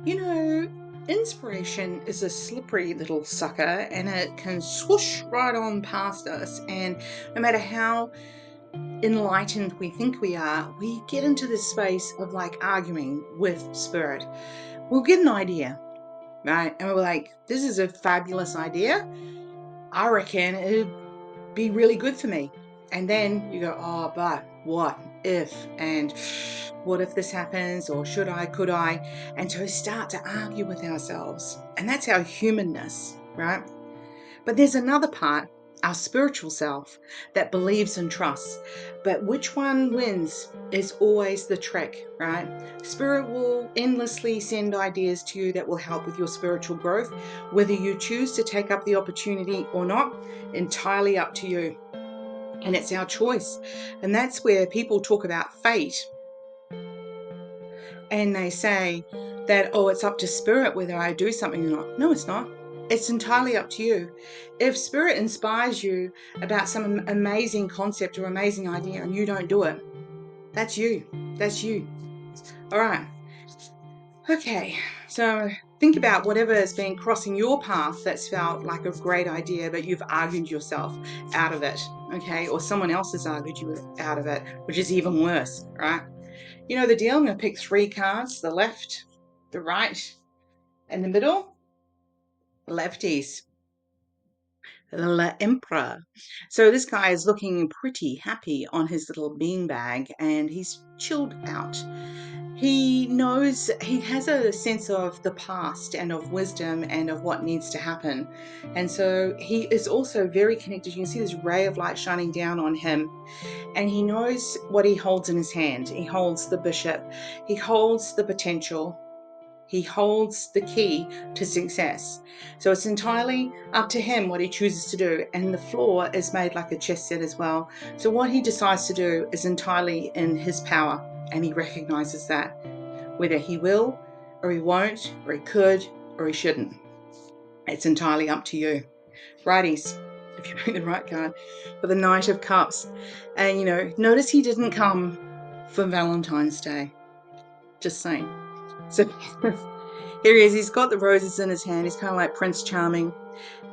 You know, inspiration is a slippery little sucker and it can swoosh right on past us. And no matter how enlightened we think we are, we get into this space of like arguing with spirit. We'll get an idea, right? And we're like, this is a fabulous idea. I reckon it'd be really good for me. And then you go, oh, but what if? And what if this happens? Or should I? Could I? And so we start to argue with ourselves. And that's our humanness, right? But there's another part, our spiritual self, that believes and trusts. But which one wins is always the trick, right? Spirit will endlessly send ideas to you that will help with your spiritual growth. Whether you choose to take up the opportunity or not, entirely up to you. And it's our choice. And that's where people talk about fate and they say that, oh, it's up to spirit whether I do something or not. No, it's not. It's entirely up to you. If spirit inspires you about some amazing concept or amazing idea and you don't do it, that's you. That's you. All right. Okay. So think about whatever has been crossing your path that's felt like a great idea, but you've argued yourself out of it. Okay. Or someone else has argued you out of it, which is even worse, right? You know the deal. I'm going to pick 3 cards, the left, the right, and the middle. Lefties. The Emperor. So this guy is looking pretty happy on his little beanbag and he's chilled out. He knows, he has a sense of the past and of wisdom and of what needs to happen. And so he is also very connected. You can see this ray of light shining down on him. And he knows what he holds in his hand. He holds the bishop. He holds the potential. He holds the key to success. So it's entirely up to him what he chooses to do. And the floor is made like a chess set as well. So what he decides to do is entirely in his power. And he recognizes that. Whether he will or he won't or he could or he shouldn't. It's entirely up to you. Righties, if you pick the right card, for the Knight of Cups. And, you know, notice he didn't come for Valentine's Day. Just saying. So here he is. He's got the roses in his hand. He's kind of like Prince Charming.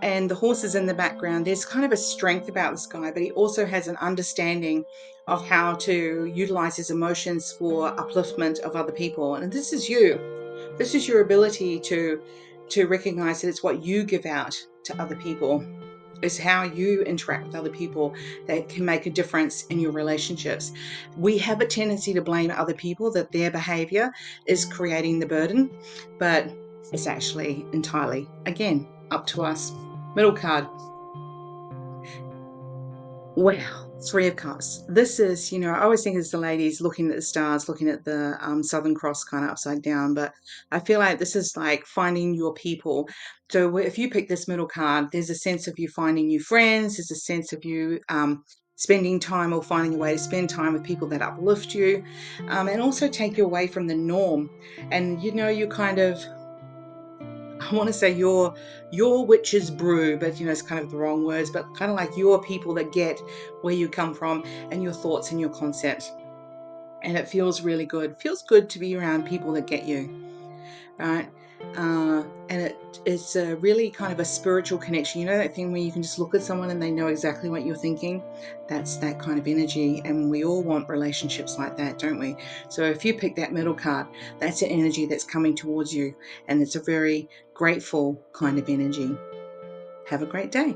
And the horse is in the background. There's kind of a strength about this guy, but he also has an understanding of how to utilize his emotions for upliftment of other people. And this is you. This is your ability to recognize that it's what you give out to other people. Is how you interact with other people that can make a difference in your relationships. We have a tendency to blame other people that their behavior is creating the burden, but it's actually entirely, again, up to us. Middle card. Well, 3 of Cups. This is, you know, I always think it's the ladies looking at the stars, looking at the Southern Cross kind of upside down, but I feel like this is like finding your people. So if you pick this middle card, there's a sense of you finding new friends, there's a sense of you spending time or finding a way to spend time with people that uplift you and also take you away from the norm. And, you know, you kind of, I want to say your witch's brew, but you know it's kind of the wrong words, but kind of like your people that get where you come from and your thoughts and your concepts. And it feels really good. It feels good to be around people that get you, right? And it's a really kind of a spiritual connection. You know that thing where you can just look at someone and they know exactly what you're thinking? That's that kind of energy. And we all want relationships like that, don't we? So if you pick that middle card, that's an energy that's coming towards you. And it's a very grateful kind of energy. Have a great day.